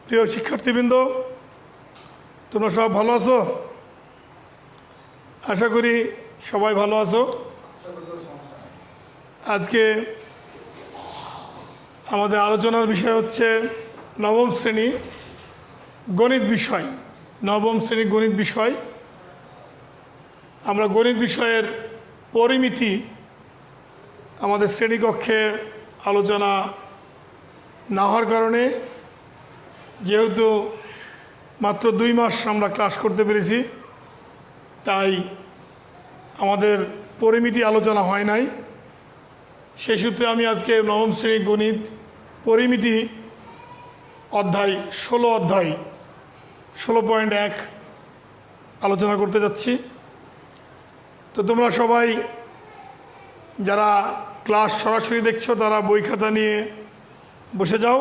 প্রিয় শিক্ষার্থীবৃন্দ, তোমরা সব ভালো আছো? আশা করি সবাই ভালো আছো। আজকে আমাদের আলোচনার বিষয় হচ্ছে নবম শ্রেণী গণিত বিষয়। নবম শ্রেণী গণিত বিষয়। আমরা গণিত বিষয়ের পরিমিতি আমাদের শ্রেণীকক্ষে আলোচনা না হওয়ার কারণে, যেহেতু মাত্র 2 মাস আমরা ক্লাস করতে পেরেছি, তাই আমাদের পরিমিতি আলোচনা হয় নাই। সেই সূত্রে আমি আজকে নবম শ্রেণী গণিত পরিমিতি অধ্যায় 16.1 আলোচনা করতে যাচ্ছি। তো তোমরা সবাই যারা ক্লাস সরাসরি দেখছো তারা বই খাতা নিয়ে বসে যাও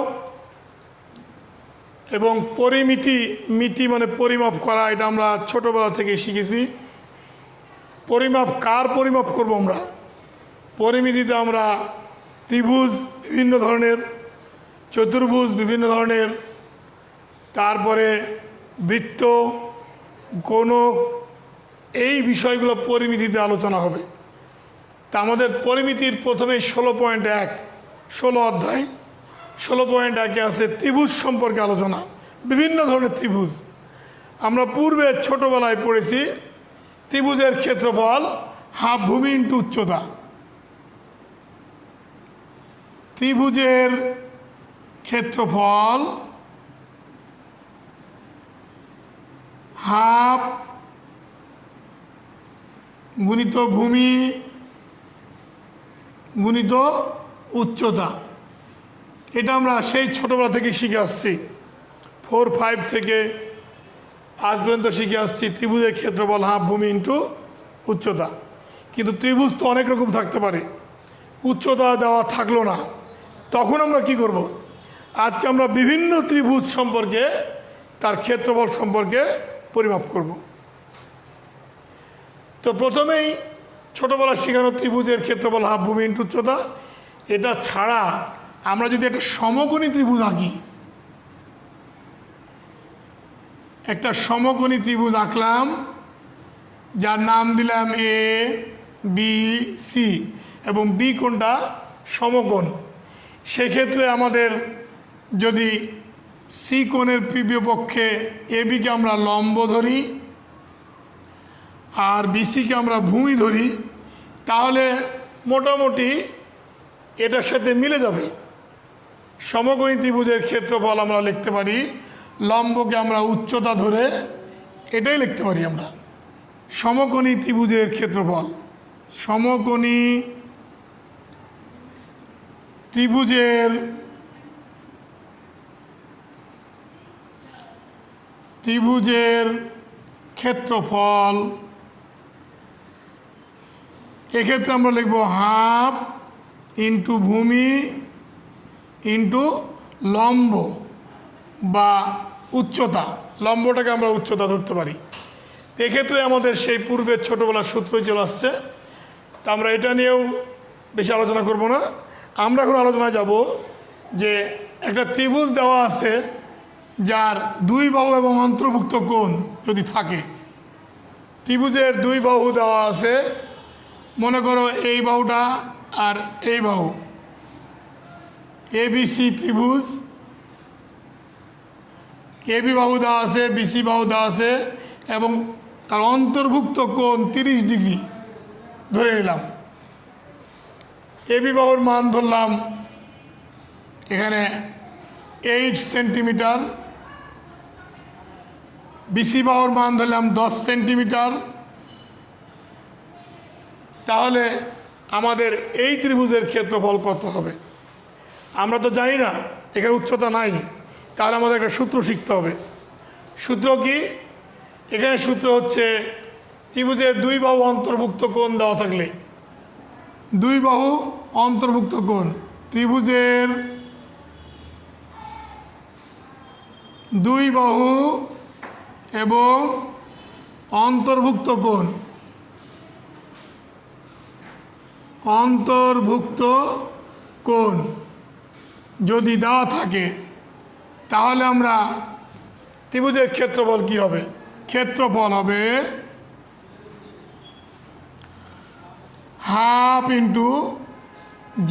এবং মিতি মানে পরিমাপ করা, এটা আমরা ছোটোবেলা থেকে শিখেছি। পরিমাপ কার পরিমাপ করব আমরা? পরিমিতিতে আমরা ত্রিভুজ বিভিন্ন ধরনের, চতুর্ভুজ বিভিন্ন ধরনের, তারপরে বৃত্ত, কোণক, এই বিষয়গুলো পরিমিতিতে আলোচনা হবে। তা আমাদের পরিমিতির প্রথমে 16 অধ্যায় 16.1 আছে ত্রিভুজ সম্পর্কে আলোচনা। বিভিন্ন ধরনের ত্রিভুজ আমরা পূর্বে ছোটবেলায় পড়েছি। ত্রিভুজের ক্ষেত্রফল হাফ ভূমি ইন্টু উচ্চতা। ত্রিভুজের ক্ষেত্রফল হাফ গুণিত ভূমি গুণিত উচ্চতা। এটা আমরা সেই ছোটোবেলা থেকে শিখে আসছি, 4-5 থেকে আজ পর্যন্ত শিখে আসছি। ত্রিভুজের ক্ষেত্রফল হাফ ভূমি ইন্টু উচ্চতা। কিন্তু ত্রিভুজ তো অনেক রকম থাকতে পারে, উচ্চতা দেওয়া থাকলো না, তখন আমরা কি করব? আজকে আমরা বিভিন্ন ত্রিভুজ সম্পর্কে, তার ক্ষেত্রফল সম্পর্কে পরিমাপ করব। তো প্রথমেই ছোটোবেলা শেখানো ত্রিভুজের ক্ষেত্রফল হাফ ভূমি ইন্টু উচ্চতা। এটা ছাড়া আমরা যদি একটা সমকোণী ত্রিভুজ আঁকি, একটা সমকোণী ত্রিভুজ আঁকলাম, যার নাম দিলাম এ বি সি, এবং বি কোণটা সমকোণ। সেক্ষেত্রে আমাদের যদি সি কোণের পূর্বীয় পক্ষে এ বিকে আমরা লম্ব ধরি আর বিসিকে আমরা ভূমি ধরি, তাহলে মোটামুটি এটার সাথে মিলে যাবে। সমকোণী ত্রিভুজের ক্ষেত্রফল আমরা লিখতে পারি, লম্বকে আমরা উচ্চতা ধরে এটাই লিখতে পারি আমরা। সমকোণী ত্রিভুজের ক্ষেত্রফল, সমকোণী ত্রিভুজের ক্ষেত্রফল, এক্ষেত্রে আমরা লিখব হাফ ইন্টু ভূমি ইন্টু লম্ব বা উচ্চতা। লম্বটাকে আমরা উচ্চতা ধরতে পারি। এক্ষেত্রে আমাদের সেই পূর্বের ছোটোবেলার সূত্রই চলে আসছে। তা আমরা এটা নিয়েও বেশি আলোচনা করব না। আমরা এখন আলোচনায় যাব যে একটা ত্রিভুজ দেওয়া আছে যার 2 বাহু এবং অন্তর্ভুক্ত কোণ যদি থাকে। ত্রিভুজের 2 বাহু দেওয়া আছে, মনে করো এই বাহুটা আর এই বাহু, এবিসি ত্রিভুজ। এবি বাহু দেওয়া আছে, বিসি বাহু দেওয়া আছে, এবং তার অন্তর্ভুক্ত কোণ 30 ডিগ্রি ধরে নিলাম। এবি বাহুর মান ধরলাম এখানে 8 সেন্টিমিটার, বিসি বাহুর মান ধরলাম 10 সেন্টিমিটার। তাহলে আমাদের এই ত্রিভুজের ক্ষেত্রফল কত হবে? আমরা তো জানি না, এখানে উচ্চতা নাই, তাহলে আমাদের একটা সূত্র শিখতে হবে। সূত্র কি? এখানে সূত্র হচ্ছে ত্রিভুজের 2 বাহু অন্তর্ভুক্ত কোণ দেওয়া থাকলে, 2 বাহু অন্তর্ভুক্ত কোণ, ত্রিভুজের 2 বাহু এবং অন্তর্ভুক্ত কোণ, অন্তর্ভুক্ত কোণ যদি দেওয়া থাকে তাহলে আমরা ত্রিভুজের ক্ষেত্রফল কি হবে? ক্ষেত্রফল হবে হাফ ইন্টু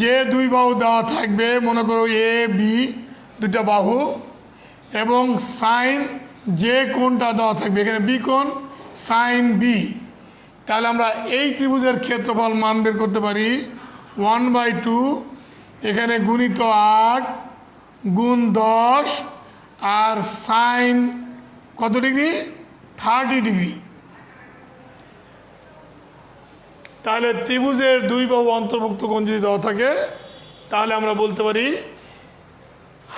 যে দুই বাহু দেওয়া থাকবে, মনে করো এ বি দুটা বাহু, এবং সাইন যে কোণটা দেওয়া থাকবে, এখানে বি কোণ, সাইন বি। তাহলে আমরা এই ত্রিভুজের ক্ষেত্রফল মান বের করতে পারি 1/2, এখানে গুণিত 8 গুণ 10, আর সাইন কত ডিগ্রি? 30 ডিগ্রি। তাহলে ত্রিভুজের দুই বাহু অন্তর্ভুক্ত কোণ যদি দেওয়া থাকে তাহলে আমরা বলতে পারি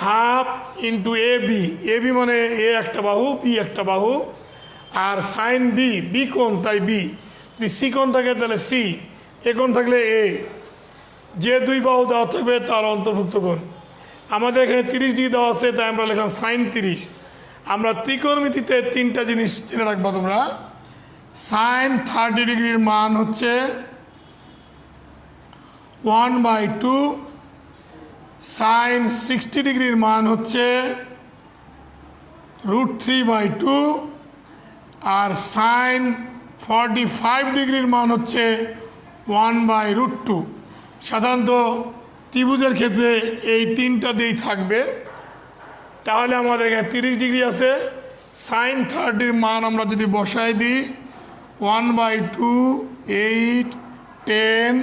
half into A B, A B মানে এ একটা বাহু, বি একটা বাহু, আর সাইন বি, বি কোণ তাই বি, যদি সি কোণ থাকে তাহলে সি, এ কোণ থাকলে এ, যে দুই বাহু দেওয়া থাকবে তার অন্তর্ভুক্ত কোণ। আমাদের এখানে 30 ডিগ্রি দেওয়া আছে, তাই আমরা লিখলাম সাইন 30। আমরা ত্রিকোণমিতিতে তিনটা জিনিস জেনে রাখবো তোমরা। সাইন 30 ডিগ্রির মান হচ্ছে 1/2, সাইন 60 ডিগ্রির মান হচ্ছে √3/2, আর সাইন 45 ডিগ্রির মান হচ্ছে 1/√2। সাধারণত ত্রিভুজের ক্ষেত্রে এই তিনটা দিয়েই থাকবে। তাহলে আমাদের এখানে 30 ডিগ্রি আছে, সাইন 30-র মান আমরা যদি বসাই দিই 1/2, 8, 10,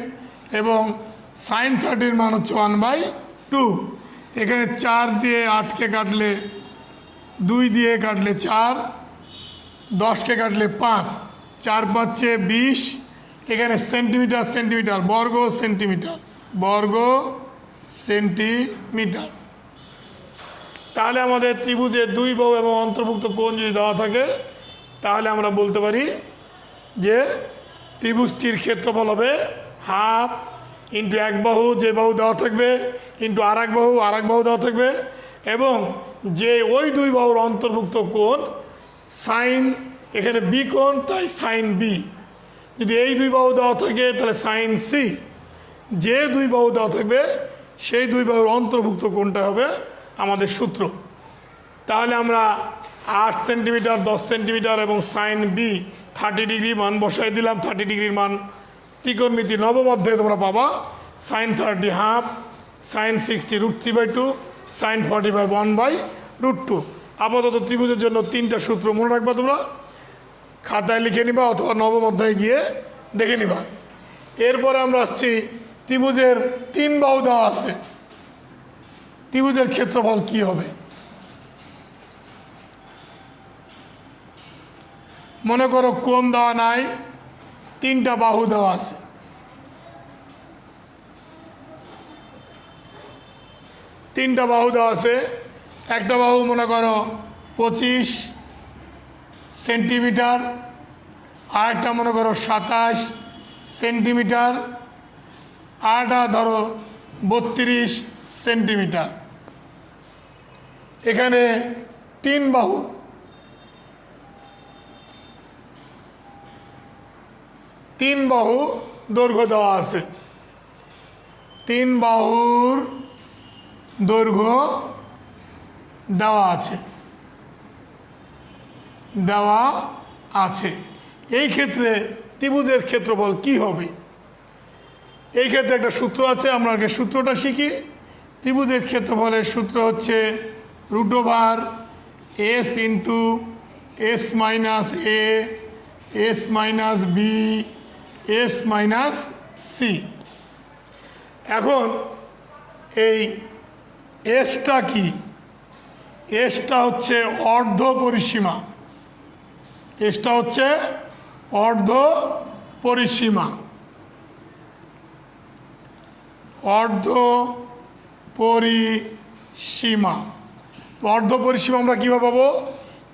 এবং সাইন 30-র মান হচ্ছে 1/2। এখানে 4 দিয়ে 8কে কাটলে, 2 দিয়ে কাটলে 4, 10কে কাটলে 5, 4 5 20, এখানে সেন্টিমিটার সেন্টিমিটার, বর্গ সেন্টিমিটার, বর্গ সেন্টিমিটার। তাহলে আমাদের ত্রিভুজের দুই বাহু এবং অন্তর্ভুক্ত কোণ যদি দেওয়া থাকে তাহলে আমরা বলতে পারি যে ত্রিভুজটির ক্ষেত্রফল হবে হাফ ইন্টু এক বাহু, যে বাহু দেওয়া থাকবে, ইন্টু আর এক বাহু দেওয়া থাকবে, এবং যে ওই দুই বাহুর অন্তর্ভুক্ত কোণ সাইন, এখানে বি কোণ তাই সাইন বি, যদি এই দুই বাহু দেওয়া থাকে তাহলে সাইন সি, যে দুই বাহু দেওয়া থাকবে সেই দুই বাহুর অন্তর্ভুক্ত কোণটা হবে আমাদের সূত্র। তাহলে আমরা 8 সেন্টিমিটার, 10 সেন্টিমিটার এবং সাইন বি 30 ডিগ্রি মান বসাই দিলাম। 30 ডিগ্রির মান ত্রিকোণমিতি নবম অধ্যায়ে তোমরা পাবা। Sine 30 half, sine 60 √3/2, sine 45 1/√2। আপাতত ত্রিভুজের জন্য তিনটা সূত্র মনে রাখবা, তোমরা খাতায় লিখে নিবা অথবা নবম অধ্যায়ে গিয়ে দেখে নিবা। এরপরে আমরা আসছি ত্রিভুজের 3 বাহু দেওয়া আছে, ত্রিভুজের ক্ষেত্রফল কি হবে? মনে করো কোণ দেওয়া নাই, 3টা বাহু দেওয়া আছে। 3টা বাহু দেওয়া আছে, একটা বাহু মনে করো 25 সেন্টিমিটার, আরেকটা মনে করো 27 সেন্টিমিটার, আরেকটা ধরো 32 সেন্টিমিটার। এখানে 3 বাহু, 3 বাহু দৈর্ঘ্য দেওয়া আছে, 3 বাহুর দৈর্ঘ্য দেওয়া আছে। এই ক্ষেত্রে ত্রিভুজের ক্ষেত্রফল কি হবে? এই ক্ষেত্রে একটা সূত্র আছে, আমরা আগে সূত্রটা শিখি। ত্রিভুজের ক্ষেত্রফলের সূত্র হচ্ছে √s into s minus a, s minus b, s minus c. এখন এই এসটা কি? এসটা হচ্ছে অর্ধ পরিসীমা, এসটা হচ্ছে অর্ধ পরিসীমা, অর্ধ পরিসীমা। অর্ধ পরিসীমা আমরা কীভাবে পাবো?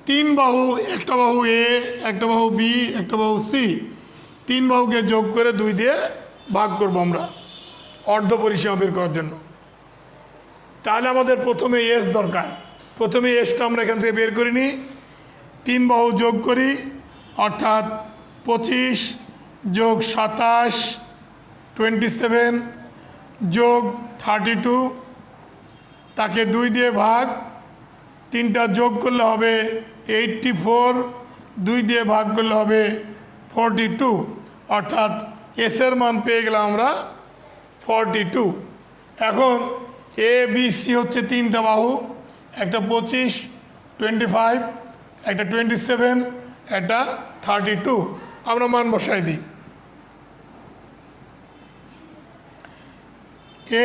3 বাহু, একটা বাহু এ, একটা বাহু বি, একটা বাহু সি, 3 বাহুকে যোগ করে 2 দিয়ে ভাগ করব আমরা অর্ধ পরিসীমা বের করার জন্য। তাহলে আমাদের প্রথমে এস দরকার, প্রথমে এসটা আমরা এখান থেকে বের করে নিই। 3 বাহু যোগ করি, অর্থাৎ 25 যোগ 27 27 যোগ 32 তাকে 2 দিয়ে ভাগ, 3টা যোগ করলে হবে 84, 2 দিয়ে ভাগ করলে হবে 42, অর্থাৎ এসের মান পেয়ে গেলাম আমরা 42। এখন এ বি সি হচ্ছে 3টা বাহু, একটা 25, 25, একটা 27, একটা 32। আমরা মান বসাই দিই।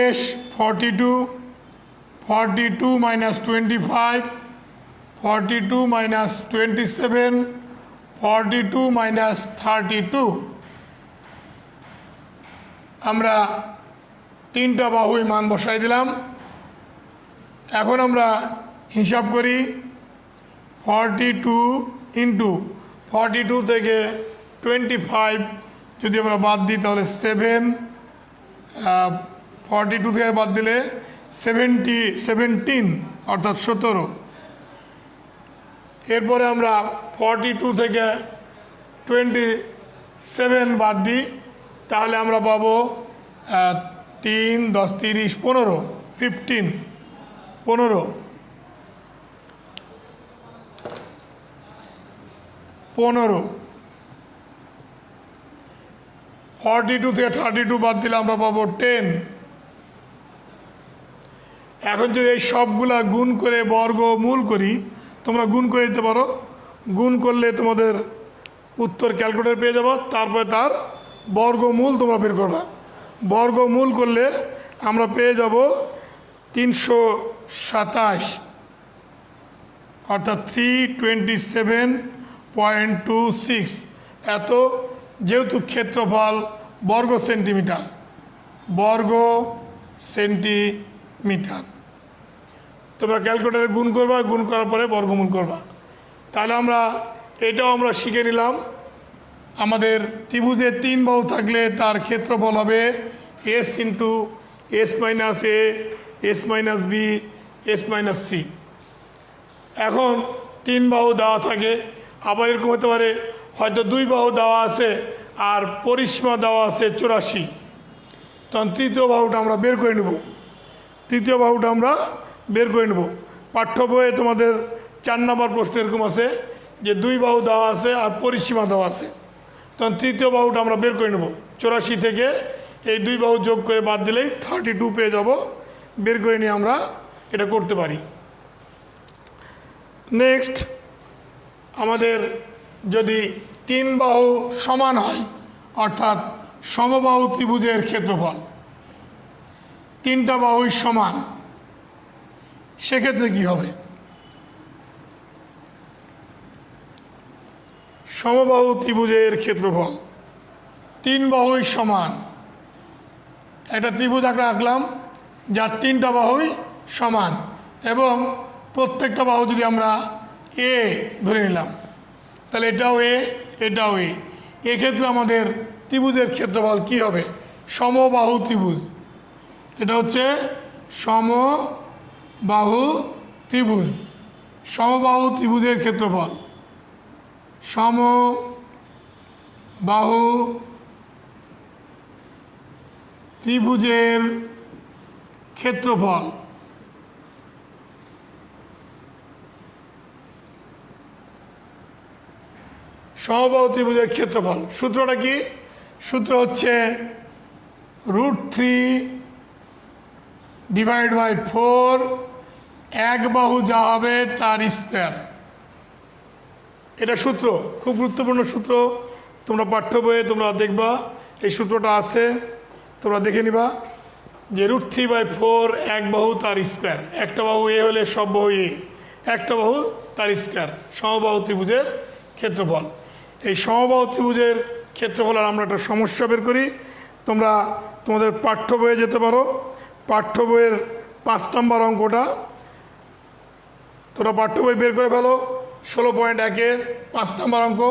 S 42, 42 minus 25, 42 minus 27, 42 minus 32। আমরা 3টা বাহুই মান বসাই দিলাম। এখন আমরা হিসাব করি 42 ইন্টু 42 থেকে 25 যদি আমরা বাদ দিই তাহলে 7, 42 থেকে বাদ দিলে 17 অর্থাৎ 17। এরপরে আমরা 42 থেকে 27 বাদ দিই, তাহলে আমরা পাবো 3, 10, 30, 15, 15, 42 থেকে 32 বাদ দিলে আমরা পাবো 10। এখন যদি এই সবগুলা গুণ করে বর্গমূল করি, তোমরা গুণ করে দিতে পারো, গুণ করলে তোমাদের উত্তর ক্যালকুলেটর পেয়ে যাবো। তারপরে তার বর্গমূল তোমরা বের করবা। বর্গমূল করলে আমরা পেয়ে যাব 327, অর্থাৎ 327.26। এত, যেহেতু ক্ষেত্রফল বর্গ সেন্টিমিটার, তোমরা ক্যালকুলেটরে গুণ করবা, গুণ করার পরে বর্গমূল করবা। তাহলে এটাও আমরা শিখে নিলাম। আমাদের ত্রিভুজের 3 বাহু থাকলে তার ক্ষেত্রফল হবে s into s minus a, s minus b, s minus c. এখন 3 বাহু দেওয়া থাকে, আবার এরকম হতে পারে হয়তো 2 বাহু দেওয়া আছে আর পরিসীমা দেওয়া আছে 84, তখন তৃতীয় বাহুটা আমরা বের করে নেব। পাঠ্য বইয়ে তোমাদের 4 নম্বর প্রশ্ন এরকম আছে যে 2 বাহু দেওয়া আছে আর পরিসীমা দেওয়া আছে, তখন তৃতীয় বাহুটা আমরা বের করে নেব। 84 থেকে এই 2 বাহু যোগ করে বাদ দিলেই 32 পেয়ে যাব। বের করে নিয়ে আমরা এটা করতে পারি। নেক্সট, আমাদের যদি 3 বাহু সমান হয়, অর্থাৎ সমবাহু ত্রিভুজের ক্ষেত্রফল 3টা বাহুই সমান, সেক্ষেত্রে কি হবে? সমবাহু ত্রিভুজের ক্ষেত্রফল 3 বাহুই সমান। একটা ত্রিভুজ আঁকলাম যার 3টা বাহুই সমান, এবং প্রত্যেকটা বাহু যদি আমরা এ ধরে নিলাম, তাহলে এটাও এ, এটাও এ। এক্ষেত্রে আমাদের ত্রিভুজের ক্ষেত্রফল কি হবে? সমবাহু ত্রিভুজ, এটা হচ্ছে সমবাহু ত্রিভুজের ক্ষেত্রফল, সমবাহু ত্রিভুজের ক্ষেত্রফল। সমবাহু ত্রিভুজের ক্ষেত্রফল সূত্রটা কি? সূত্র হচ্ছে √3 ডিভাইড বাই 4, এক বাহু যা হবে তার স্কয়ার। এটা সূত্র, খুব গুরুত্বপূর্ণ সূত্র। তোমরা পাঠ্য বইয়ে তোমরা দেখবা এই সূত্রটা আছে, তোমরা দেখে নিবা যে √3/4 এক বাহু তার স্কয়ার। একটা বাহু এ হলে সব বাহু এ, একটা বাহু তার স্কয়ার, সমবাহু ত্রিভুজের ক্ষেত্রফল। এই সমবাহু ত্রিভুজের ক্ষেত্রফলের আমরা একটা সমস্যা বের করি। তোমরা তোমাদের পাঠ্য বইয়ে যেতে পারো, পাঠ্য বইয়ের 5 নম্বর অঙ্কটা তোমরা পাঠ্য বই বের করে ফেলো। 16.1-এর 5 নম্বর অঙ্ক।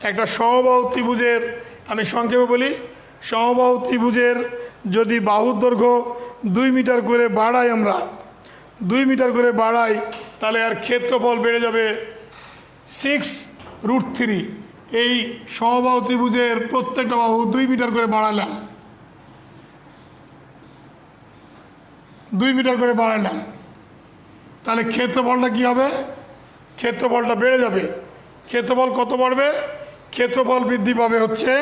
একটা সমবাহু ত্রিভুজের, আমি সংক্ষেপে বলি, সমবাহু ত্রিভুজের যদি বাহুর দৈর্ঘ্য 2 মিটার করে বাড়াই, আমরা 2 মিটার করে বাড়াই, তাহলে আর ক্ষেত্রফল বেড়ে যাবে 6√3। এই সমবাহু ত্রিভুজের প্রত্যেকটা বাহু 2 মিটার করে বাড়ালাম, 2 মিটার করে বাড়ালাম, তাহলে ক্ষেত্রফলটা কী হবে? ক্ষেত্রফলটা বেড়ে যাবে। ক্ষেত্রফল কত বাড়বে? ক্ষেত্রফল বৃদ্ধি পাবে হচ্ছে,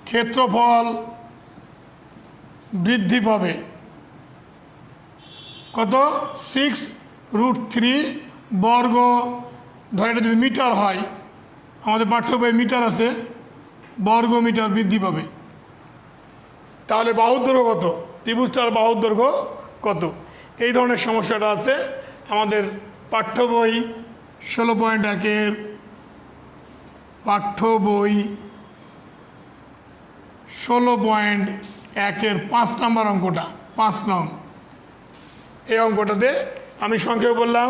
ক্ষেত্রফল বৃদ্ধি পাবে কত? 6√3 বর্গ। ধর এটা যদি মিটার হয়, আমাদের পাঠ্য বইয়ে মিটার আছে, বর্গ মিটার বৃদ্ধি পাবে। তাহলে বাহুর দৈর্ঘ্য কত? ত্রিভুজটার বাহুর দৈর্ঘ্য কত? এই ধরনের সমস্যাটা আছে আমাদের পাঠ্য বই 16.1-এর পাঠ্য বই 16.1-এর 5 নম্বর অঙ্কটা, 5 নং। এই অঙ্কটাতে আমি সংক্ষেপে বললাম,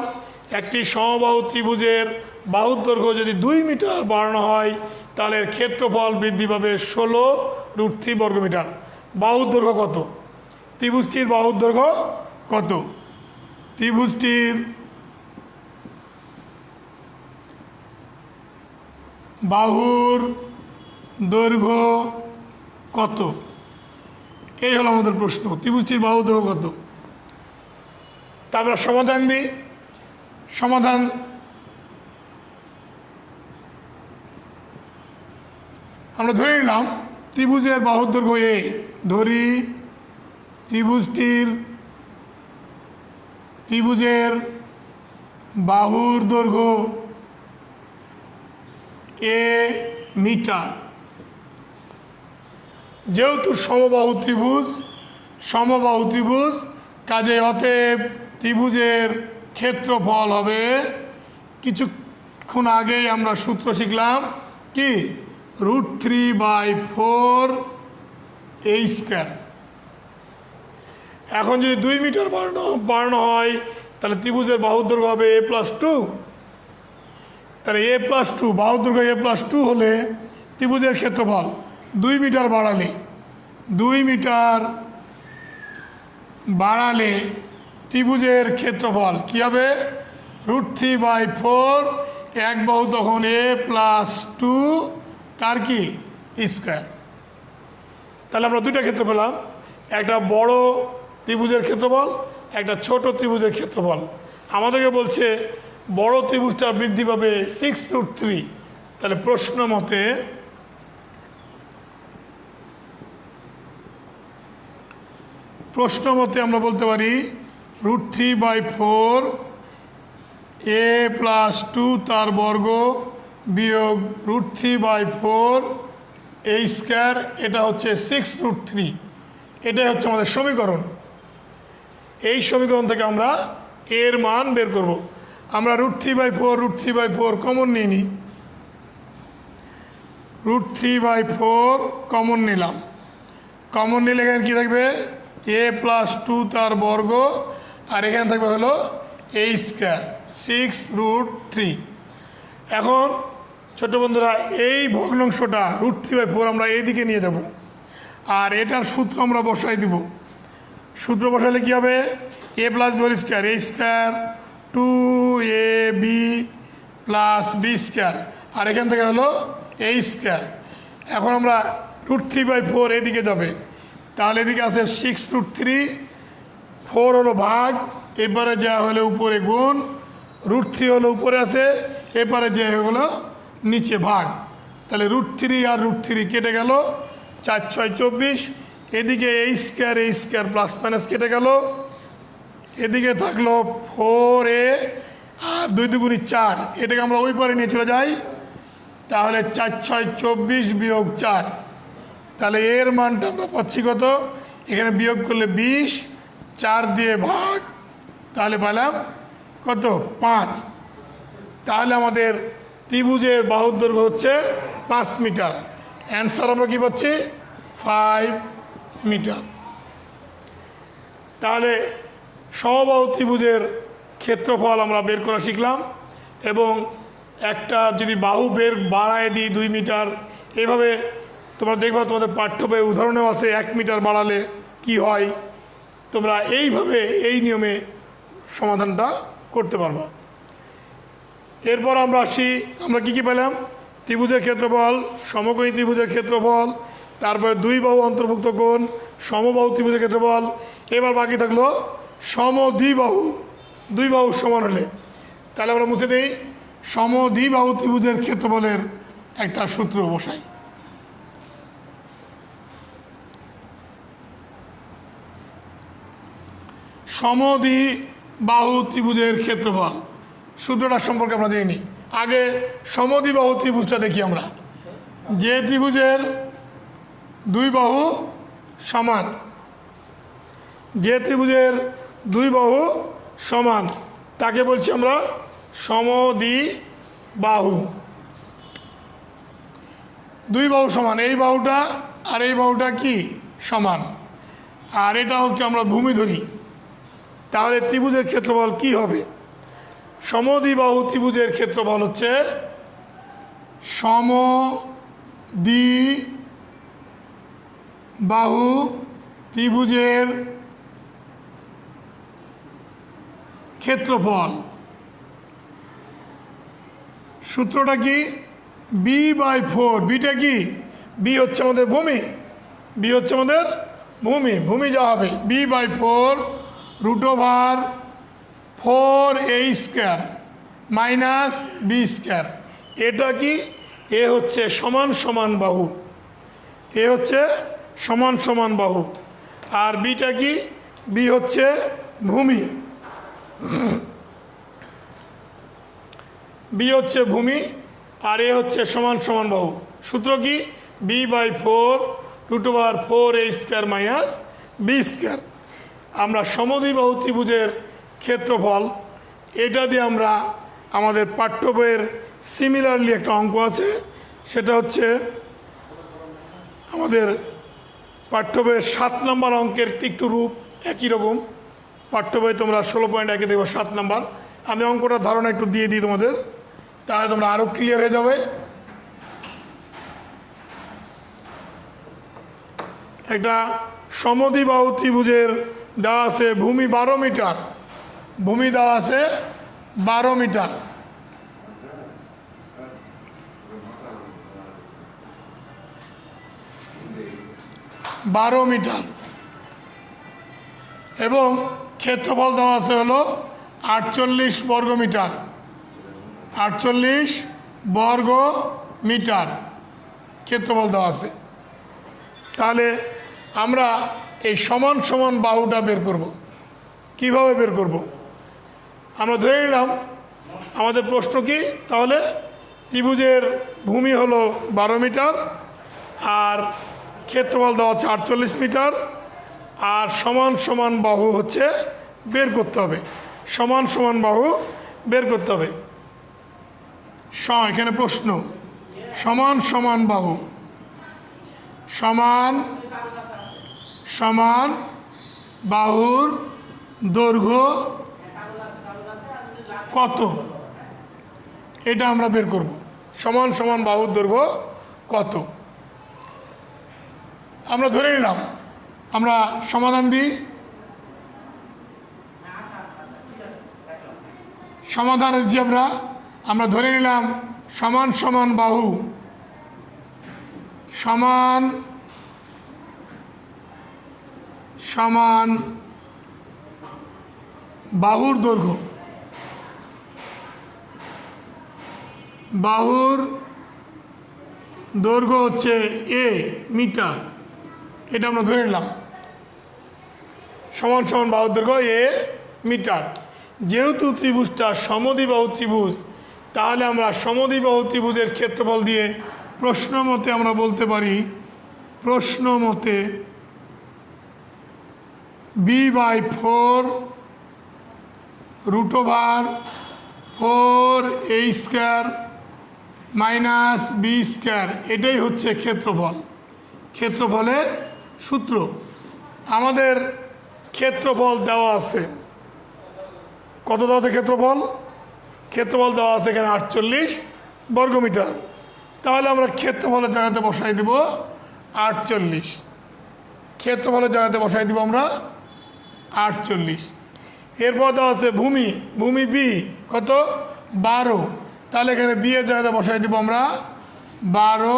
একটি সমবাহু ত্রিভুজের বাহুর দৈর্ঘ্য যদি 2 মিটার বাড়ানো হয়, তাহলে এর ক্ষেত্রফল বৃদ্ধি পাবে 16√3 বর্গমিটার। বাহুর দৈর্ঘ্য কত? ত্রিভুজটির বাহুর দৈর্ঘ্য কত? ত্রিভুজটির বাহুর দৈর্ঘ্য কত? এই হলো আমাদের প্রশ্ন, ত্রিভুজটির বাহুর দৈর্ঘ্য কত? তারপর সমাধান দিই। সমাধান আমরা ধরে নিলাম ত্রিভুজের বাহুর দৈর্ঘ্য এ, ধরি ত্রিভুজের বাহুর দৈর্ঘ্য এ মিটার। যেহেতু সমবাহু ত্রিভুজ, কাজে অতএব ত্রিভুজের ক্ষেত্রফল হবে, কিছুক্ষণ আগেই আমরা সূত্র শিখলাম কি, √3/4 a²। এখন যদি 2 মিটার বাড়ানো হয়, তাহলে ত্রিভুজের বাহুর দৈর্ঘ্য হবে a+2। তাহলে a+2, বাহুর দৈর্ঘ্য a+2 হলে ত্রিভুজের ক্ষেত্রফল 2 মিটার বাড়ালে ত্রিভুজের ক্ষেত্রফল কী হবে? √3/4, এক বাহু তখন a+2 তার কি স্কোয়ার। তাহলে আমরা দুইটা ক্ষেত্র পেলাম, একটা বড় ত্রিভুজের ক্ষেত্রফল, একটা ছোট ত্রিভুজের ক্ষেত্রফল। আমাদেরকে বলছে বড় ত্রিভুজটা বৃদ্ধি পাবে 6√3। তাহলে প্রশ্ন মতে আমরা বলতে পারি √3/4 a+2 তার বর্গ বিয়োগ √3/4 a², এটা হচ্ছে 6√3। এটাই হচ্ছে আমাদের সমীকরণ। এই সমীকরণ থেকে আমরা এর মান বের করব। আমরা √3/4 কমন নিয়ে নিই। √3/4 কমন নিলাম। কমন নিলে এখানে কী থাকবে? a+2 তার বর্গ, আর এখানে থাকবে হলো a², 6√3। এখন ছোট বন্ধুরা, এই ভগ্নাংশটা √3/4 আমরা এইদিকে নিয়ে যাব, আর এটার সূত্র আমরা বসাই দিব। সূত্র বসালে কী হবে? a+b² a², 2ab + b², আর এখান থেকে হলো a²। এখন আমরা √3/4 এদিকে যাবে, তাহলে এদিকে আছে 6√3, 4 হলো ভাগ, এবারে যা হলো উপরে গুণ, √3 হলো উপরে আছে, এবারে যে হলো নিচে ভাগ। তাহলে √3 আর √3 কেটে গেল, 4 × 6 = 24। এদিকে a² প্লাস মাইনাস কেটে গেল, এদিকে থাকলো 4a আর 2 × 2 = 4, এটাকে আমরা ওই পারে নিয়ে চলে যাই। তাহলে 4 × 6 = 24 বিয়োগ 4। তাহলে এর মানটা আমরা পাচ্ছি কত? এখানে বিয়োগ করলে 20, 4 দিয়ে ভাগ, তাহলে পেলাম কত? 5। তাহলে আমাদের ত্রিভুজের বাহুর দৈর্ঘ্য হচ্ছে 5 মিটার। অ্যান্সার আমরা কী পাচ্ছি? 5 মিটার। তাহলে সমবাহু ত্রিভুজের ক্ষেত্রফল আমরা বের করা শিখলাম, এবং একটা যদি বাহু বাড়ায় দিই 2 মিটার, এইভাবে তোমরা দেখবা তোমাদের পাঠ্য বইয়ে উদাহরণেও আছে 1 মিটার বাড়ালে কি হয়। তোমরা এইভাবে এই নিয়মে সমাধানটা করতে পারবা। এরপর আমরা আসি, আমরা কী কী পেলাম? ত্রিভুজের ক্ষেত্রফল, সমকোণী ত্রিভুজের ক্ষেত্রফল, তারপরে দুই বাহু অন্তর্ভুক্ত কোণ, সমবাহু ত্রিভুজের ক্ষেত্রফল। এবার বাকি থাকলো সমদ্বিবাহু, দুই বাহু সমান হলে। তাহলে আমরা মুছে দিই, সমদ্বিবাহু ত্রিভুজের ক্ষেত্রফলের একটা সূত্র বসাই। সমদ্বিবাহু ত্রিভুজের ক্ষেত্রফল সূত্রটা সম্পর্কে আমরা জেনে নিই। আগে সমদ্বিবাহু ত্রিভুজটা দেখি আমরা। যে ত্রিভুজের দুই বাহু সমান, যে ত্রিভুজের দুই বাহু সমান তাকে বলছি আমরা সমদ্বিবাহু। দুই বাহু সমান, এই বাহুটা আর এই বাহুটা কি সমান, আর এটা হচ্ছে আমরা ভূমি ধরি। তাহলে ত্রিভুজের ক্ষেত্রফল কি হবে? সমদ্বিবাহু ত্রিভুজের ক্ষেত্রফল হচ্ছে সমদ্বিবাহু ত্রিভুজের ক্ষেত্রফল। সূত্রটা কি? b/4। বিটা কি? বি হচ্ছে আমাদের ভূমি, বি হচ্ছে আমাদের ভূমি। ভূমি যা হবে b/4 √4a² মাইনাস b²। এটা কি? এ হচ্ছে সমান সমান বাহু, এ হচ্ছে সমান সমান বাহু। আর বিটা কি? বি হচ্ছে ভূমি, বি হচ্ছে ভূমি আর এ হচ্ছে সমান সমান বাহু। সূত্র কি? b/4 √4a² minus b²। আমরা সমদ্বিবাহু ত্রিভুজের ক্ষেত্রফল, এটা দিয়ে আমরা আমাদের পাঠ্য বইয়ের সিমিলারলি একটা অঙ্ক আছে, সেটা হচ্ছে আমাদের পাঠ্য বইয়ের 7 নম্বর অঙ্কের একটু রূপ একই রকম। পাঠ্য বই তোমরা 16.1 দেখো 7 নম্বর। আমি অঙ্কটার ধারণা একটু দিয়ে দিই তোমাদের, তাহলে তোমরা আরও ক্লিয়ার হয়ে যাবে। একটা সমদ্বিবাহু ত্রিভুজের দেওয়া আছে ভূমি 12 মিটার, ভূমি দেওয়া আছে 12 মিটার, 12 মিটার এবং ক্ষেত্রফল দেওয়া আছে হলো 48 বর্গ মিটার, 48 বর্গ মিটার ক্ষেত্রফল দেওয়া আছে। তাহলে আমরা এই সমান সমান বাহুটা বের করব। কিভাবে বের করব? আমরা ধরে নিলাম আমাদের প্রশ্ন কি, তাহলে ত্রিভুজের ভূমি হলো 12 মিটার আর ক্ষেত্রফল দেওয়া আছে 48 মিটার, আর সমান সমান বাহু হচ্ছে বের করতে হবে, সমান সমান বাহু বের করতে হবে। এখানে প্রশ্ন সমান সমান বাহু, সমান সমান বাহুর দৈর্ঘ্য কত, এটা আমরা বের করব। সমান সমান বাহুর দৈর্ঘ্য কত আমরা ধরে নিলাম। আমরা সমাধান দিই। সমাধান হচ্ছে আমরা ধরে নিলাম সমান সমান বাহু সমান সমান বাহুর দৈর্ঘ্য, বাহুর দৈর্ঘ্য হচ্ছে এ মিটার, এটা আমরা ধরে নিলাম। সমান সমান বাহুর দৈর্ঘ্য এ মিটার। যেহেতু ত্রিভুজটা সমদ্বিবাহু ত্রিভুজ, তাহলে আমরা সমদ্বিবাহু ত্রিভুজের ক্ষেত্রফল দিয়ে প্রশ্ন মতে আমরা বলতে পারি, প্রশ্ন মতে b/4 √4a² মাইনাস b², এটাই হচ্ছে ক্ষেত্রফল। ক্ষেত্রফলের সূত্র আমাদের ক্ষেত্রফল দেওয়া আছে, কত দেওয়া আছে ক্ষেত্রফল? ক্ষেত্রফল দেওয়া আছে এখানে 48 বর্গমিটার। তাহলে আমরা ক্ষেত্রফলের জায়গাতে বসাই দেব 48, ক্ষেত্রফলের জায়গাতে বসাই দিব আমরা 48। এরপর দেওয়া আছে ভূমি, ভূমি বি কত 12, তাহলে এখানে বি এর জায়গাতে বসাই দিব আমরা 12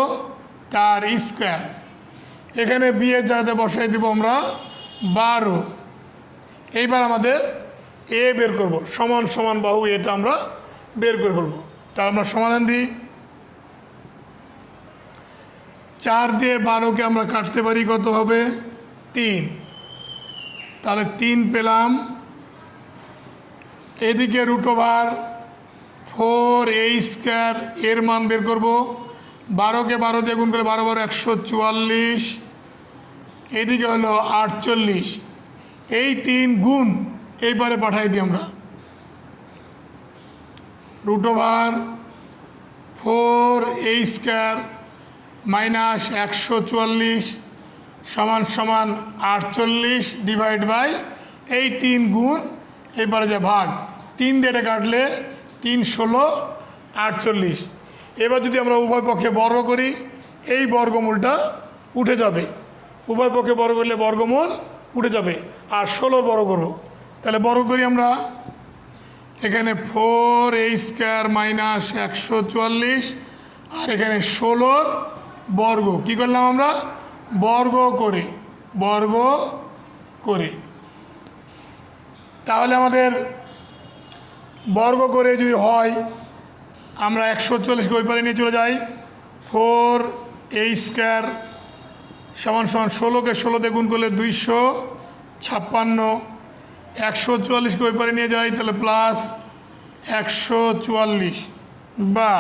তার স্কোয়ার। এখানে বি এর জায়গাতে বসাই দিব আমরা 12। এইবার আমাদের এ বের করব, সমান সমান বাহু এটা আমরা বের করে ফেলবো। তা আমরা সমাধান দিই। 4 দিয়ে 12কে আমরা কাটতে পারি, কত হবে 3। তাহলে 3 পেলাম। এদিকে √4a² এর মান বের করব। 12কে 12 দিয়ে গুণ করে 12 12 144, এদিকে হলো 48। এই 3 গুণ এইবারে পাঠাই দিই আমরা। √4a² মাইনাস 144 সমান সমান 48 ডিভাইড বাই এই 3 গুণ এবারে যে ভাগ 3 দিয়ে এটা কাটলে 3 16 48। এবার যদি আমরা উভয় পক্ষে বর্গ করি, এই বর্গমূলটা উঠে যাবে। উভয় পক্ষে বর্গ করলে বর্গমূল উঠে যাবে। আর 16 বর্গ করব, তাহলে বর্গ করি আমরা। এখানে 4a² মাইনাস 144 আর এখানে 16 বর্গ। কি করলাম আমরা? বর্গ করে। তাহলে আমাদের বর্গ করে যদি হয়, আমরা 140কে ওই পারে নিয়ে চলে যাই। 4a² সমান সমান 16কে 16 দিয়ে গুণ করলে 256। 144কে ওই পারে নিয়ে যাই, তাহলে প্লাস 144 বা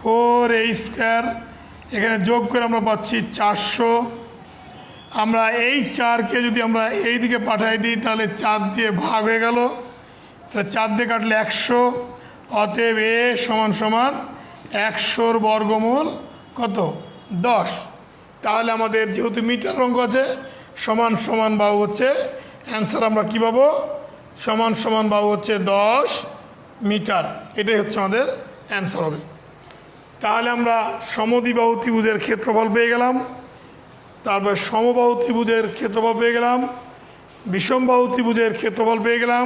4a² এখানে যোগ করে আমরা পাচ্ছি 400। আমরা এই 4কে যদি আমরা এই দিকে পাঠাই দিই, তাহলে 4 দিয়ে ভাগ হয়ে গেল, তাহলে 4 দিয়ে কাটলে 100। অতএব এ সমান সমান 100 বর্গমূল কত 10। তাহলে আমাদের যেহেতু মিটার অঙ্ক আছে, সমান সমান বাহু হচ্ছে অ্যান্সার। আমরা কী পাবো? সমান সমান বাহু হচ্ছে 10 মিটার। এটাই হচ্ছে আমাদের অ্যান্সার হবে। তাহলে আমরা সমদ্বিবাহু ত্রিভুজের ক্ষেত্রফল পেয়ে গেলাম, তারপর সমবাহু ত্রিভুজের ক্ষেত্রফল পেয়ে গেলাম, বিষমবাহু ত্রিভুজের ক্ষেত্রফল পেয়ে গেলাম,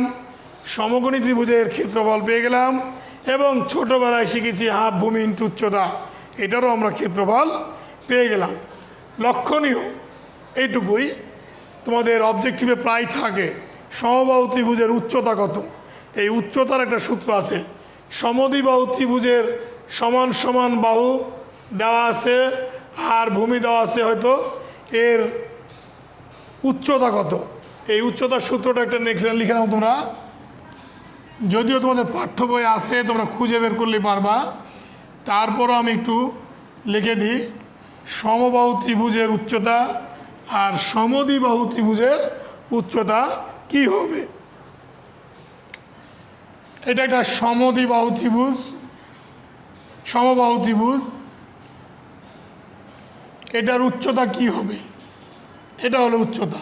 সমকোণী ত্রিভুজের ক্ষেত্রফল পেয়ে গেলাম, এবং ছোটোবেলায় শিখেছি হাফ ভূমি ইন্টু উচ্চতা, এটারও আমরা ক্ষেত্রফল পেয়ে গেলাম। লক্ষণীয় এইটুকুই, তোমাদের অবজেক্টিভে প্রায় থাকে সমবাহু ত্রিভুজের উচ্চতা কত। এই উচ্চতার একটা সূত্র আছে। সমদ্বিবাহু ত্রিভুজের সমান সমান বাহু দেওয়া আছে আর ভূমি দেওয়া আছে, হয়তো এর উচ্চতা কত। এই উচ্চতার সূত্রটা একটা লিখে নাও তোমরা, যদিও তোমাদের পাঠ্য বই আছে, তোমরা খুঁজে বের করলে পারবা। তারপরও আমি একটু লিখে দিই। সমবাহু ত্রিভুজের উচ্চতা আর সমদ্বিবাহু ত্রিভুজের উচ্চতা কি হবে। এটা একটা সমদ্বিবাহু ত্রিভুজ, সমবাহু ত্রিভুজ, এটার উচ্চতা কি হবে? এটা হলো উচ্চতা।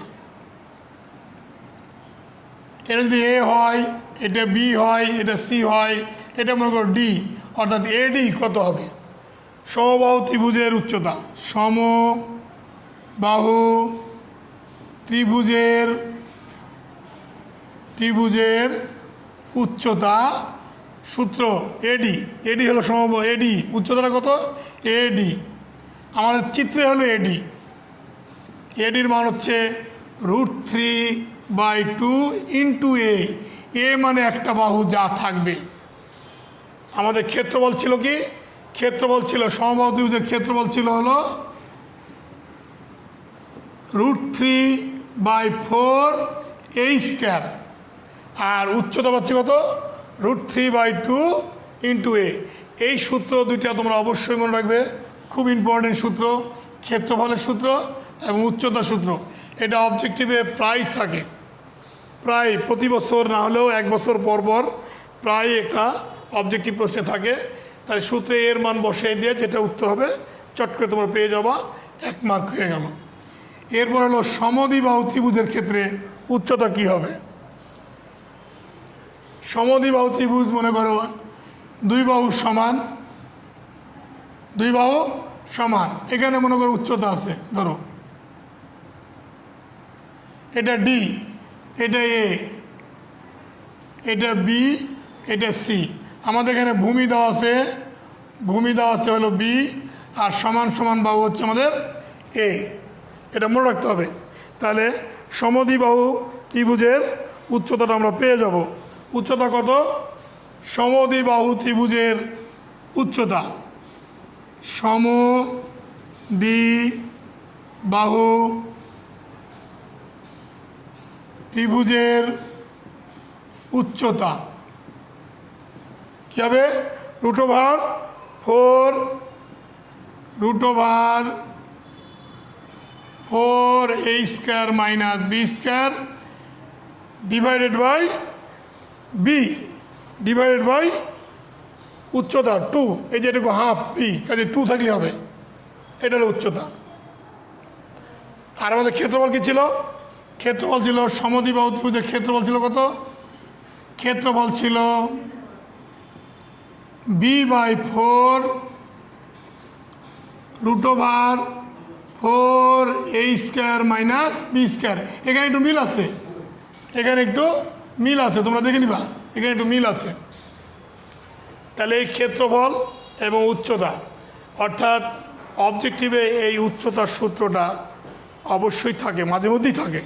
এটা যদি এ হয়, এটা বি হয়, এটা সি হয়, এটা মনে করো ডি, অর্থাৎ এডি কত হবে? সমবাহু ত্রিভুজের উচ্চতা, সমবাহু ত্রিভুজের উচ্চতা সূত্র এডি। এডি হলো সমবাহু, এডি উচ্চতাটা কত? এডি। আমাদের চিত্রে হলো এডি। এডির মান হচ্ছে √3/2 ইন্টু এ। এ মানে একটা বাহু যা থাকবে। আমাদের ক্ষেত্রফল ছিল কি? ক্ষেত্রফল ছিল সমবাহু ত্রিভুজের ক্ষেত্রফল ছিল হলো √3/4a², আর উচ্চতা পাচ্ছি কত? √3/2 ইন্টু এ। এই সূত্র দুইটা তোমরা অবশ্যই মনে রাখবে, খুব ইম্পর্টেন্ট সূত্র, ক্ষেত্রফলের সূত্র এবং উচ্চতার সূত্র। এটা অবজেক্টিভে প্রায় থাকে, প্রায় প্রতি বছর না হলেও 1 বছর পর পর প্রায় একটা অবজেক্টিভ প্রশ্নে থাকে। তাই সূত্রে এর মান বসিয়ে দিয়ে যেটা উত্তর হবে চট করে তোমরা পেয়ে যাবা, 1 মার্ক হয়ে গেল। এরপর হলো সমদ্বিবাহু ত্রিভুজের ক্ষেত্রে উচ্চতা কি হবে। সমদ্বিবাহু ত্রিভুজ মনে করো দুই বাহু সমান, এখানে মনে করো উচ্চতা আছে, ধরো এটা ডি, এটা এ, এটা বি, এটা সি। আমাদের এখানে ভূমি দেওয়া আছে হলো বি, আর সমান সমান বাহু হচ্ছে আমাদের এ, এটা মনে রাখতে হবে। তাহলে সমদ্বিবাহু ত্রিভুজের উচ্চতাটা আমরা পেয়ে যাব। উচ্চতা কত? সমদ্বিবাহু ত্রিভুজের উচ্চতা, সমদ্বিবাহু ত্রিভুজের উচ্চতা কী হবে? √4 a² minus b² divided by উচ্চতা 2, এই যে এটুকু হাফ বি, কাজে 2 থাকলে হবে। এটা হলো উচ্চতা। আর আমাদের ক্ষেত্রফল কী ছিল? ক্ষেত্রফল ছিল সমদ্বিবাহু ত্রিভুজের ক্ষেত্রফল ছিল কত? ক্ষেত্রফল ছিল b/4 √4 a² মাইনাস b²। এখানে একটু মিল আছে, তোমরা দেখে নিবা, এখানে একটু মিল আছে। তাহলে এই ক্ষেত্রফল এবং উচ্চতা, অর্থাৎ অবজেক্টিভে এই উচ্চতার সূত্রটা অবশ্যই থাকে, মাঝে মধ্যেই থাকে,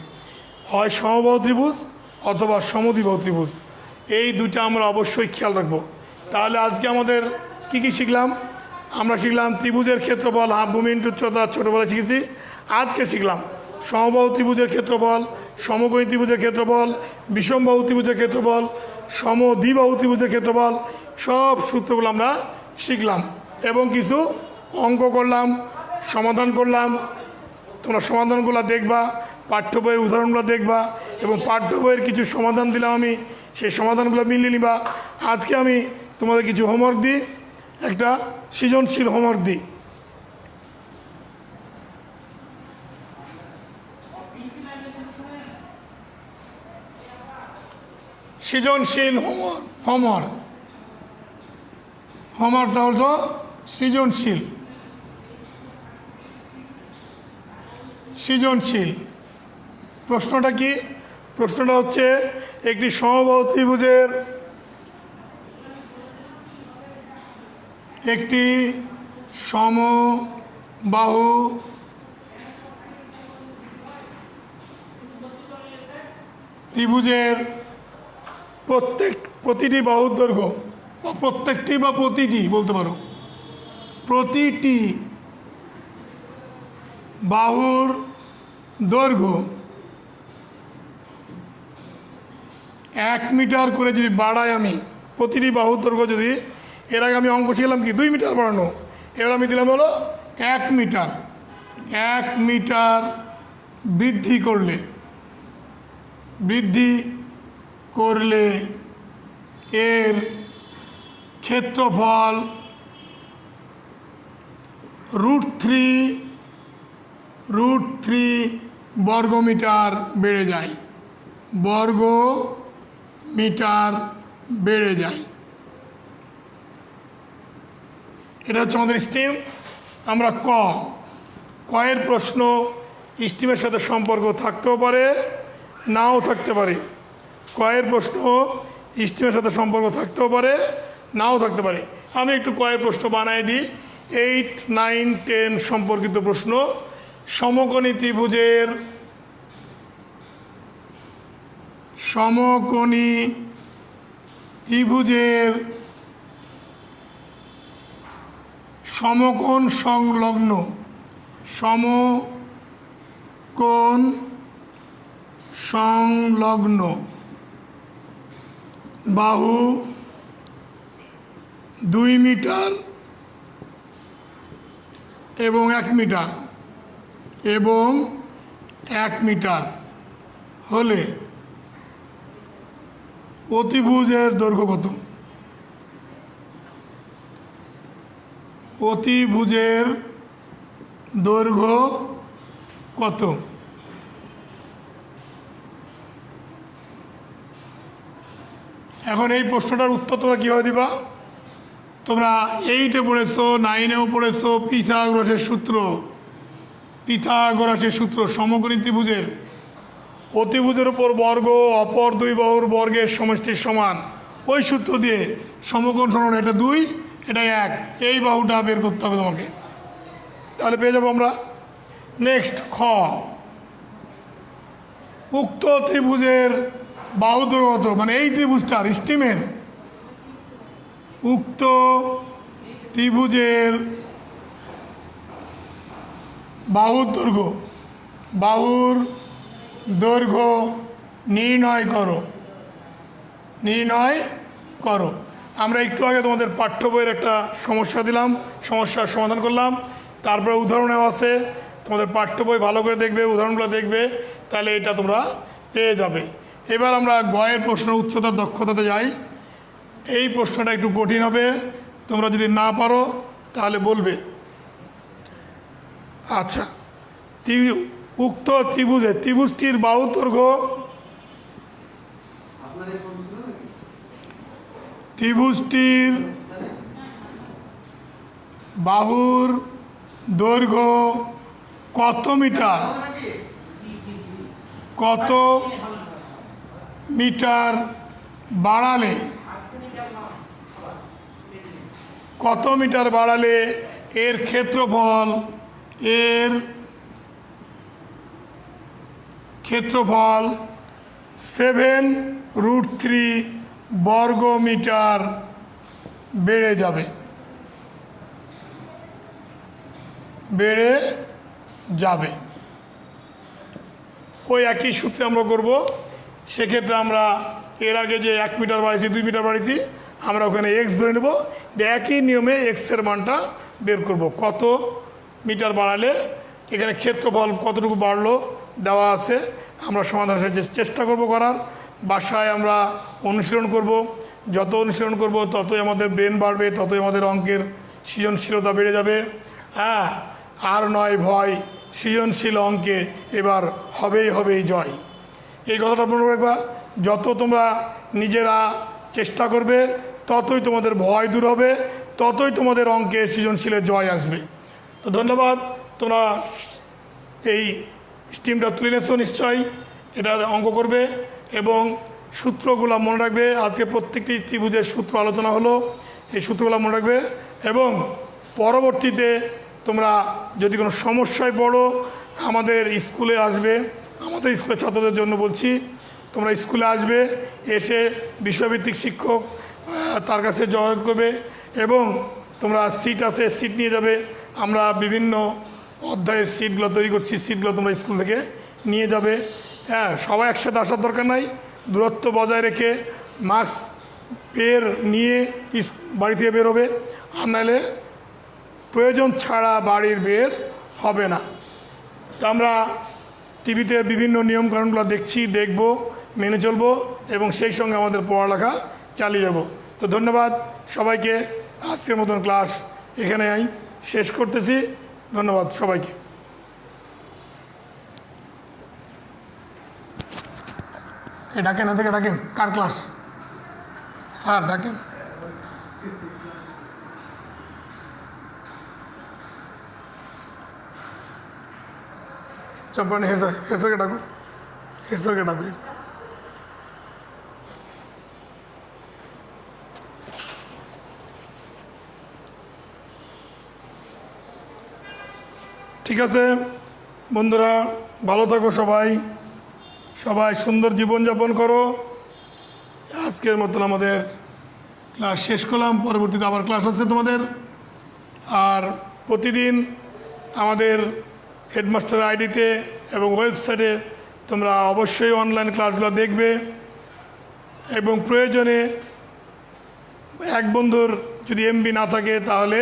হয় সমবাহু ত্রিভুজ অথবা সমদ্বিবাহু ত্রিভুজ। এই দুইটা আমরা অবশ্যই খেয়াল রাখবো। তাহলে আজকে আমাদের কি কি শিখলাম? আমরা শিখলাম ত্রিভুজের ক্ষেত্রফল হাফ ভূমি ইন্টু উচ্চতা, ছোটোবেলায় শিখেছি। আজকে শিখলাম সমবাহু ত্রিভুজের ক্ষেত্রফল, সমকোণী ত্রিভুজের ক্ষেত্রফল, বিষমবাহু ত্রিভুজের ক্ষেত্রফল, সমদ্বিবাহু ত্রিভুজের ক্ষেত্রফল। সব সূত্রগুলো আমরা শিখলাম এবং কিছু অঙ্ক করলাম, সমাধান করলাম। তোমরা সমাধানগুলো দেখবা, পাঠ্য বইয়ের উদাহরণগুলো দেখবা এবং পাঠ্য বইয়ের কিছু সমাধান দিলাম আমি, সেই সমাধানগুলো মিলিয়ে নিবা। আজকে আমি তোমাদের কিছু হোমওয়ার্ক দিই, একটা সৃজনশীল হোমওয়ার্ক দিই। সৃজনশীল হোমওয়ার্কটা হলো সৃজনশীল। প্রশ্নটা কি? প্রশ্নটা হচ্ছে একটি সমবাহু ত্রিভুজের প্রতিটি বাহুর দৈর্ঘ্য, বা প্রত্যেকটি বা প্রতিটি বলতে পারো, প্রতিটি বাহুর দৈর্ঘ্য 1 মিটার করে যদি বাড়াই, আমি প্রতিটি বাহুর দৈর্ঘ্য যদি, এর আগে আমি অঙ্ক শিখলাম কি 2 মিটার বাড়ানো, এবার আমি দিলাম হলো 1 মিটার। 1 মিটার বৃদ্ধি করলে এর ক্ষেত্রফল √3 বর্গমিটার বেড়ে যায়। এটা হচ্ছে আমাদের স্টিম। আমরা কয়ের প্রশ্ন স্টিমের সাথে সম্পর্ক থাকতেও পারে, নাও থাকতে পারে। কয়ের প্রশ্ন স্টিমের সাথে সম্পর্ক থাকতেও পারে, নাও থাকতে পারে। আমি একটু কয়ের প্রশ্ন বানাই দিই। 8, 9, 10 সম্পর্কিত প্রশ্ন। সমকোণী ত্রিভুজের সমকোণ সংলগ্ন বাহু 2 মিটার এবং 1 মিটার হলে অতিভুজের দৈর্ঘ্য কত? অতিভুজের দৈর্ঘ্য কত? এখন এই প্রশ্নটার উত্তর তোমরা কীভাবে দিবা? তোমরা 8-এ পড়েছো, 9-এও পড়েছো পিথাগোরাসের সূত্র। সমকোণী ত্রিভুজের অতিভুজের উপর বর্গ অপর 2 বাহুর বর্গের সমষ্টির সমান। ওই সূত্র দিয়ে সমকোণ সরণ, এটা 2, এটা 1, এই বাহুটা বের করতে হবে তোমাকে। তাহলে পেয়ে যাবো আমরা নেক্সট খ, উক্ত ত্রিভুজের বাহু দৈর্ঘ্য কত, মানে এই ত্রিভুজটার স্টিমের উক্ত ত্রিভুজের বাহুর দৈর্ঘ্য নির্ণয় করো। আমরা একটু আগে তোমাদের পাঠ্য বইয়ের একটা সমস্যা দিলাম, সমস্যার সমাধান করলাম, তারপরে উদাহরণেও আছে, তোমাদের পাঠ্য বই ভালো করে দেখবে, উদাহরণগুলো দেখবে, তাহলে এটা তোমরা পেয়ে যাবে। এবার আমরা গয়ের প্রশ্ন উচ্চতার দক্ষতাতে যাই। এই প্রশ্নটা একটু কঠিন হবে, তোমরা যদি না পারো তাহলে বলবে। আচ্ছা, উক্ত ত্রিভুজটির বাহু দৈর্ঘ্য, ত্রিভুজটির বাহুর দৈর্ঘ্য কত মিটার বাড়ালে এর ক্ষেত্রফল 7√3 বর্গ মিটার বেড়ে যাবে। ওই একই সূত্রে আমরা করব। সেক্ষেত্রে আমরা এর আগে যে 1 মিটার বাড়িয়েছি, 2 মিটার বাড়িয়েছি, আমরা ওখানে এক্স ধরে নেব, একই নিয়মে এক্সের মানটা বের করব। কত মিটার বাড়ালে এখানে ক্ষেত্রফল কতটুকু বাড়লো দেওয়া আছে, আমরা সমাধানের চেষ্টা করব করার। বাসায় আমরা অনুশীলন করব, যত অনুশীলন করব ততই আমাদের ব্রেন বাড়বে, ততই আমাদের অঙ্কের সৃজনশীলতা বেড়ে যাবে। হ্যাঁ, আর নয় ভয়, সৃজনশীল অঙ্কে এবার হবেই জয়। এই কথাটা মনে রাখবা। যত তোমরা নিজেরা চেষ্টা করবে ততই তোমাদের ভয় দূর হবে, ততই তোমাদের অঙ্কে সৃজনশীলের জয় আসবে। তো ধন্যবাদ, তোমরা এই স্টিমটা তুলে নিয়েছো, নিশ্চয়ই এটা অঙ্ক করবে এবং সূত্রগুলো মনে রাখবে। আজকে প্রত্যেকটি ত্রিভুজের সূত্র আলোচনা হলো, এই সূত্রগুলো মনে রাখবে এবং পরবর্তীতে তোমরা যদি কোনো সমস্যায় পড়ো আমাদের স্কুলে আসবে। আমাদের স্কুলের ছাত্রদের জন্য বলছি, তোমরা স্কুলে আসবে, এসে বিষয়ভিত্তিক শিক্ষক তার কাছে যোগাযোগ করবে এবং তোমরা সিট আছে, সিট নিয়ে যাবে। আমরা বিভিন্ন অধ্যায়ের সিটগুলো তৈরি করছি, সিটগুলো তোমরা স্কুল থেকে নিয়ে যাবে। হ্যাঁ, সবাই একসাথে আসার দরকার নাই, দূরত্ব বজায় রেখে মাস্ক নিয়ে বাড়ি থেকে বেরোবে, আর নাহলে প্রয়োজন ছাড়া বাড়ির বের হবে না। তো আমরা টিভিতে বিভিন্ন নিয়মকানুনগুলো দেখব, মেনে চলবো এবং সেই সঙ্গে আমাদের পড়ালেখা চালিয়ে যাব। তো ধন্যবাদ সবাইকে। আজকের মতন ক্লাস এখানে শেষ করতেছি। ধন্যবাদ সবাইকে। ডাকেন, এদেরকে ডাকেন। কার ক্লাস? স্যার ডাকেন। চম্পানি হেডস্যারকে ডাকো, হেডস্যারকে ডাকো। ঠিক আছে বন্ধুরা, ভালো থাকো সবাই, সুন্দর জীবনযাপন করো। আজকের মতন আমাদের ক্লাস শেষ করলাম, পরবর্তীতে আবার ক্লাস আছে তোমাদের। আর প্রতিদিন আমাদের হেডমাস্টার আইডিতে এবং ওয়েবসাইটে তোমরা অবশ্যই অনলাইন ক্লাসগুলো দেখবে এবং প্রয়োজনে এক বন্ধুর যদি এমবি না থাকে তাহলে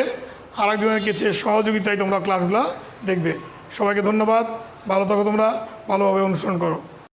আরেকজনের কাছে সহযোগিতায় তোমরা ক্লাসগুলো দেখবে। সবাইকে ধন্যবাদ, ভালো থাকো তোমরা, ভালোভাবে অনুসরণ করো।